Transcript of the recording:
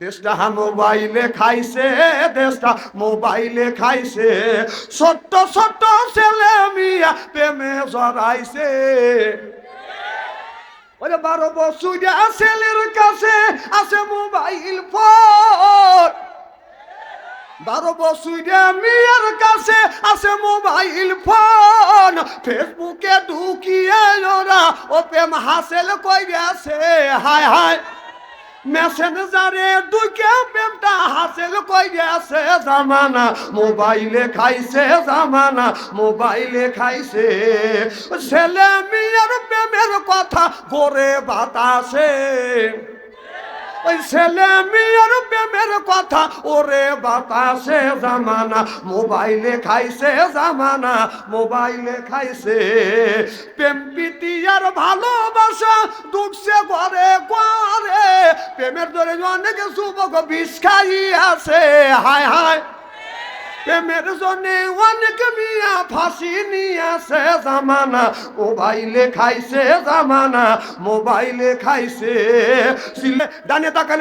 দেশটা মোবাইলে খাইছে, দেশটা মোবাইলে খাইছে, ছোট্ট ছোট্ট ছেলে মিয়া প্রেমে জড়াইছে। ওরে 12 বছরিয়া ছেলের কাছে আছে মোবাইল ফোন, 12 বছরিয়া মেয়ের কাছে আছে মোবাইল ফোন। ফেসবুকে ঢুকিয়ে ওরা ও প্রেম হাসিল কইরাছে, হায় হায় মেসেঞ্জারে ঢুকে প্রেমটা হাসিল কইরাছে। জামানা মোবাইলে খাইছে, জামানা মোবাইলে খাইছে। ছেলে মেয়ের প্রেমের কথা ঘুরে বাতাসে, ওই ছেলে মেয়ের প্রেমের কথা ওরে বাতাসে। জামানা মোবাইলে খাইছে, জামানা মোবাইলে খাইছে। প্রেম প্রীতি আর ভালোবাসা ঢুকছে ঘরে ঘরে, প্রেমের ধরে অনেক যুবক বিষ খাইয়াছে, হায় হায় প্রেমের জন্যে অনেক মিয়া ফাঁসি নিয়েছে। জামানা মোবাইলে খাইছে, জামানা মোবাইলে খাইছে। ডানে তাকালে